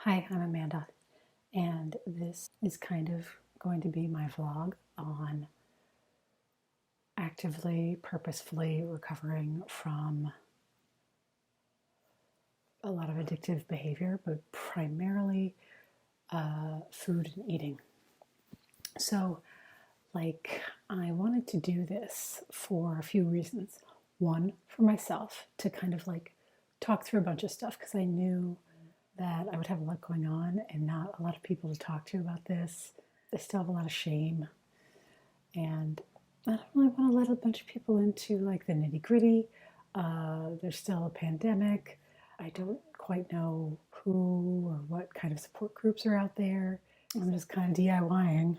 Hi, I'm Amanda, and this is kind of going to be my vlog on actively, purposefully recovering from a lot of addictive behavior, but primarily food and eating. So, I wanted to do this for a few reasons. One, for myself, to kind of talk through a bunch of stuff because I knew that I would have a lot going on and not a lot of people to talk to about this. I still have a lot of shame, and I don't really want to let a bunch of people into the nitty gritty. There's still a pandemic. I don't quite know who or what kind of support groups are out there. I'm just kind of DIYing,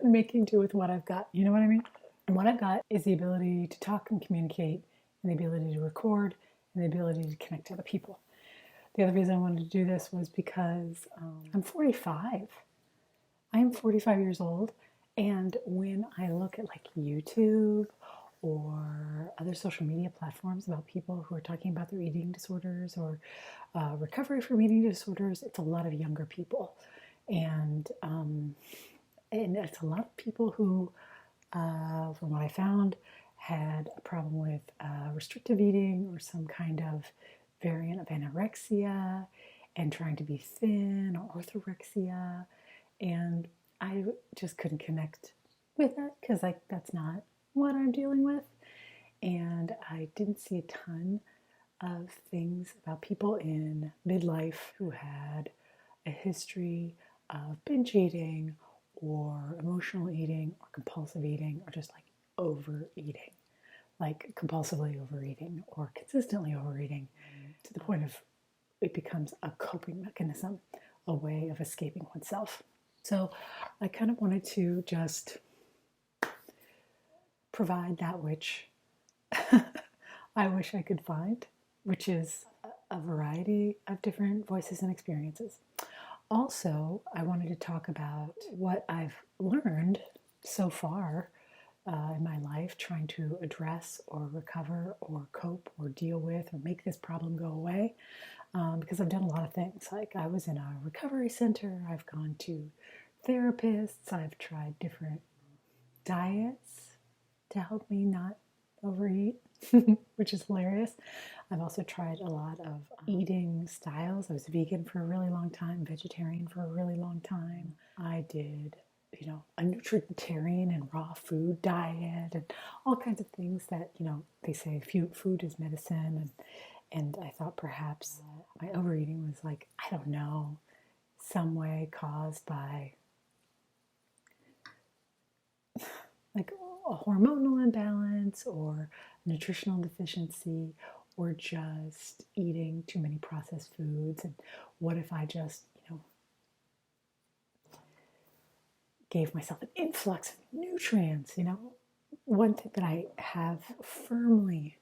making do with what I've got. You know what I mean? And what I've got is the ability to talk and communicate, and the ability to record, and the ability to connect to other people. The other reason I wanted to do this was because I'm 45. I am 45 years old, and when I look at YouTube or other social media platforms about people who are talking about their eating disorders or recovery from eating disorders, it's a lot of younger people, and it's a lot of people who, from what I found, had a problem with restrictive eating or some kind of variant of anorexia and trying to be thin or orthorexia, and I just couldn't connect with that because that's not what I'm dealing with. And I didn't see a ton of things about people in midlife who had a history of binge eating or emotional eating or compulsive eating or just overeating, compulsively overeating or consistently overeating to the point of it becomes a coping mechanism, a way of escaping oneself. So I kind of wanted to just provide that which I wish I could find, which is a variety of different voices and experiences. Also, I wanted to talk about what I've learned so far in my life trying to address or recover or cope or deal with or make this problem go away, because I've done a lot of things. I was in a recovery center, I've gone to therapists, I've tried different diets to help me not overeat, which is hilarious. I've also tried a lot of eating styles. I was vegan for a really long time, vegetarian for a really long time. I did, a nutritarian and raw food diet and all kinds of things that, they say food is medicine. And I thought perhaps my overeating was I don't know, some way caused by a hormonal imbalance or nutritional deficiency or just eating too many processed foods. And what if I just, gave myself an influx of nutrients? One thing that I have firmly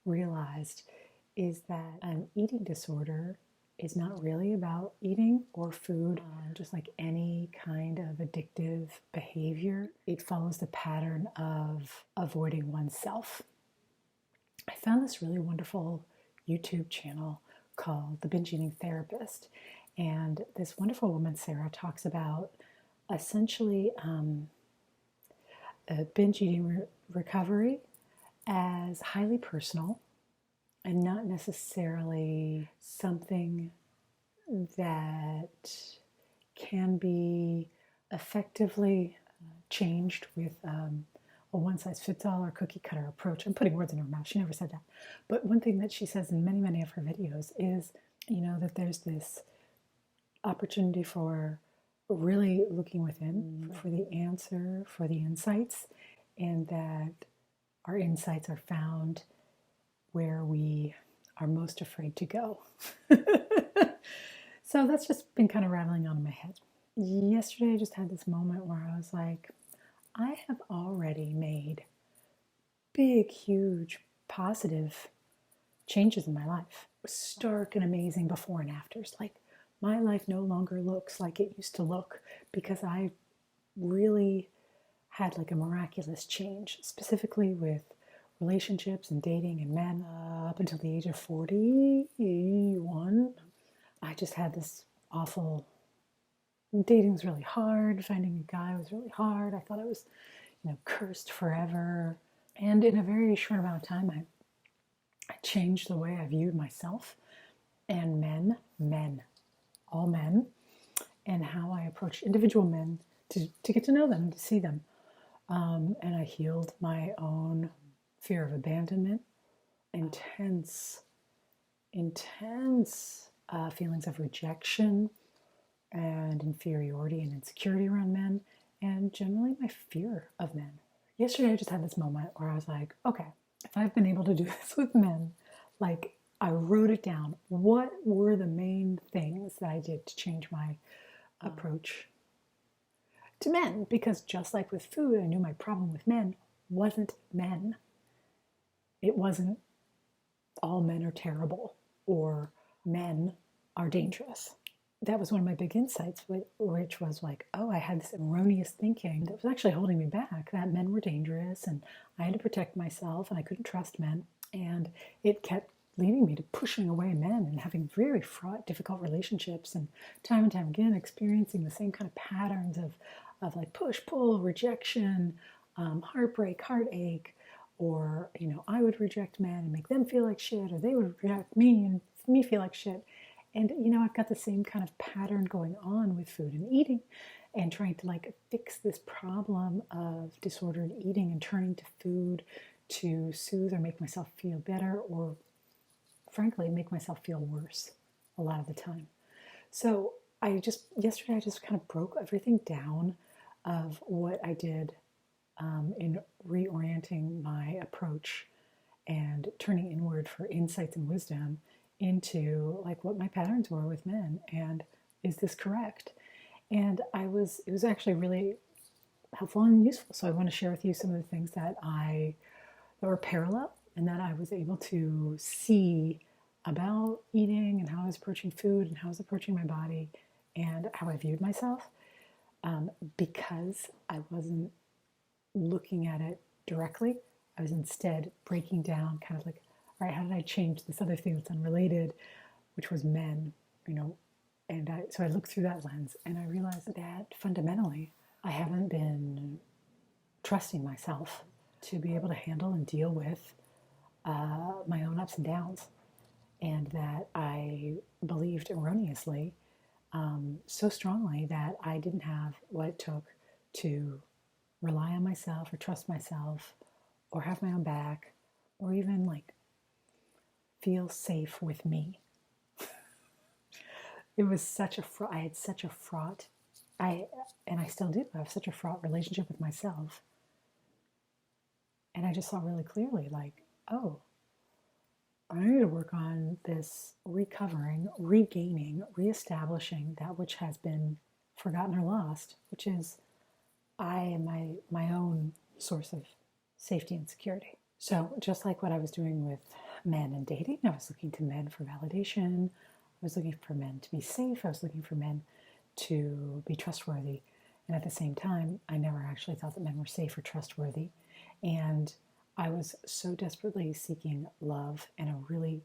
realized is that an eating disorder is not really about eating or food, just like any kind of addictive behavior. It follows the pattern of avoiding oneself. I found this really wonderful YouTube channel called The Binge Eating Therapist, and this wonderful woman, Sarah, talks about essentially binge eating recovery as highly personal and not necessarily something that can be effectively changed with a one-size-fits-all or cookie-cutter approach. I'm putting words in her mouth. She never said that. But one thing that she says in many, many of her videos is, that there's this opportunity for really looking within for the answer, for the insights, and that our insights are found where we are most afraid to go. So that's just been kind of rattling on in my head. Yesterday, I just had this moment where I was like, I have already made big, huge, positive changes in my life. Stark and amazing before and afters. My life no longer looks like it used to look because I really had a miraculous change, specifically with relationships and dating and men. Up until the age of 41, I just had this awful, dating was really hard, finding a guy was really hard. I thought I was, cursed forever. And in a very short amount of time, I changed the way I viewed myself and men, all men, and how I approached individual men to get to know them, to see them. And I healed my own fear of abandonment, intense feelings of rejection and inferiority and insecurity around men, and generally my fear of men. Yesterday I just had this moment where I was like, okay, if I've been able to do this with men, like I wrote it down. What were the main things that I did to change my approach to men? Because just like with food, I knew my problem with men wasn't men. It wasn't all men are terrible or men are dangerous. That was one of my big insights, which was like, oh, I had this erroneous thinking that was actually holding me back, that men were dangerous and I had to protect myself and I couldn't trust men. And it kept leading me to pushing away men and having very fraught, difficult relationships, and time again experiencing the same kind of patterns of like push, pull, rejection, heartbreak, heartache, or, I would reject men and make them feel like shit, or they would reject me and me feel like shit. And, I've got the same kind of pattern going on with food and eating, and trying to like fix this problem of disordered eating and turning to food to soothe or make myself feel better, or frankly, make myself feel worse a lot of the time. So yesterday I just kind of broke everything down of what I did in reorienting my approach and turning inward for insights and wisdom into like what my patterns were with men, and is this correct? And it was actually really helpful and useful. So I want to share with you some of the things that were parallel and that I was able to see about eating and how I was approaching food and how I was approaching my body and how I viewed myself, because I wasn't looking at it directly. I was instead breaking down kind of like, all right, how did I change this other thing that's unrelated, which was men, and so I looked through that lens and I realized that fundamentally I haven't been trusting myself to be able to handle and deal with my own ups and downs, and that I believed erroneously so strongly that I didn't have what it took to rely on myself or trust myself or have my own back or even like feel safe with me. It was such a I had such a fraught, and I still do have such a fraught relationship with myself. And I just saw really clearly like, oh, I need to work on this recovering, regaining, reestablishing that which has been forgotten or lost, which is I am my own source of safety and security. So just like what I was doing with men and dating, I was looking to men for validation. I was looking for men to be safe. I was looking for men to be trustworthy. And at the same time, I never actually thought that men were safe or trustworthy. And I was so desperately seeking love and a really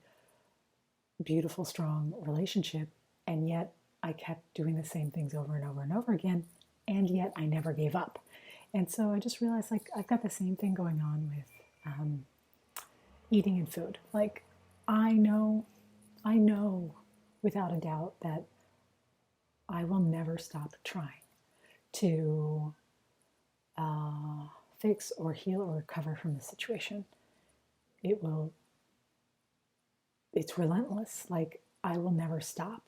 beautiful, strong relationship. And yet I kept doing the same things over and over and over again. And yet I never gave up. And so I just realized like I've got the same thing going on with eating and food. Like I know without a doubt that I will never stop trying to fix or heal or recover from the situation. It's relentless. Like I will never stop.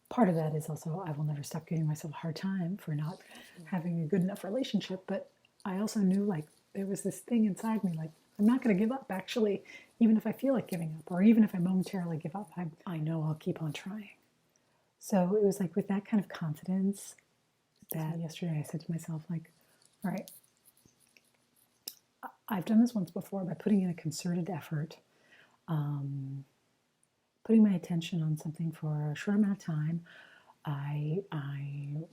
Part of that is also I will never stop giving myself a hard time for not having a good enough relationship. But I also knew like there was this thing inside me like I'm not going to give up actually, even if I feel like giving up or even if I momentarily give up, I know I'll keep on trying. So it was like with that kind of confidence that yesterday I said to myself like, all right, I've done this once before by putting in a concerted effort, putting my attention on something for a short amount of time. I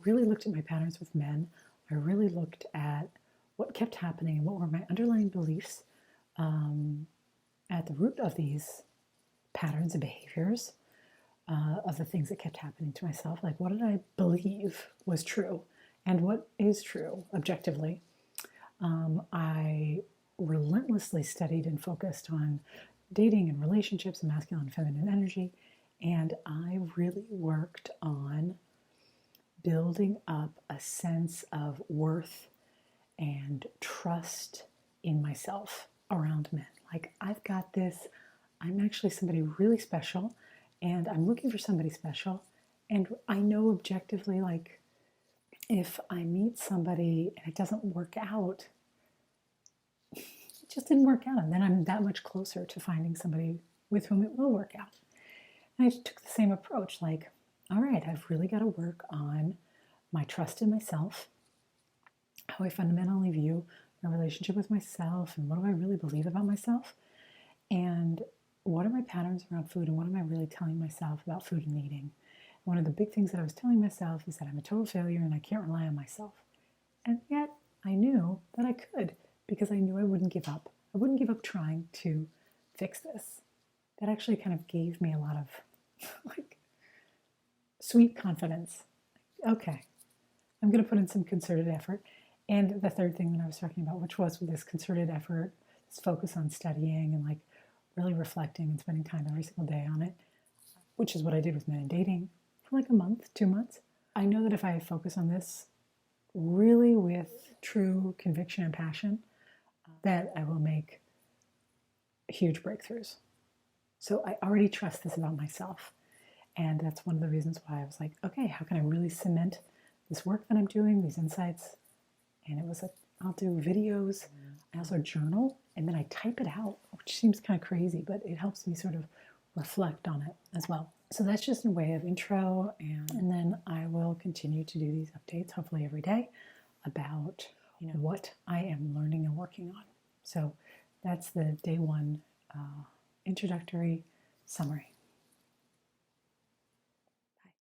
really looked at my patterns with men. I really looked at what kept happening and what were my underlying beliefs at the root of these patterns and behaviors. of the things that kept happening to myself. Like, what did I believe was true? And what is true objectively? I relentlessly studied and focused on dating and relationships and masculine and feminine energy. And I really worked on building up a sense of worth and trust in myself around men. Like, I've got this, I'm actually somebody really special, and I'm looking for somebody special. And I know objectively, like, if I meet somebody and it doesn't work out, it just didn't work out. And then I'm that much closer to finding somebody with whom it will work out. And I took the same approach, like, all right, I've really got to work on my trust in myself, how I fundamentally view my relationship with myself, and what do I really believe about myself, and what are my patterns around food, and what am I really telling myself about food and eating. One of the big things that I was telling myself is that I'm a total failure and I can't rely on myself. And yet I knew that I could, because I knew I wouldn't give up. I wouldn't give up trying to fix this. That actually kind of gave me a lot of like sweet confidence. Okay, I'm going to put in some concerted effort. And the third thing that I was talking about, which was this concerted effort, this focus on studying and like really reflecting and spending time every single day on it, which is what I did with men and dating for like a month, 2 months. I know that if I focus on this really with true conviction and passion, that I will make huge breakthroughs. So I already trust this about myself. And that's one of the reasons why I was like, okay, how can I really cement this work that I'm doing, these insights? And it was like, I'll do videos. I also journal, and then I type it out, which seems kind of crazy, but it helps me sort of reflect on it as well. So that's just a way of intro, and then I will continue to do these updates, hopefully every day, about what I am learning and working on. So that's the day one introductory summary.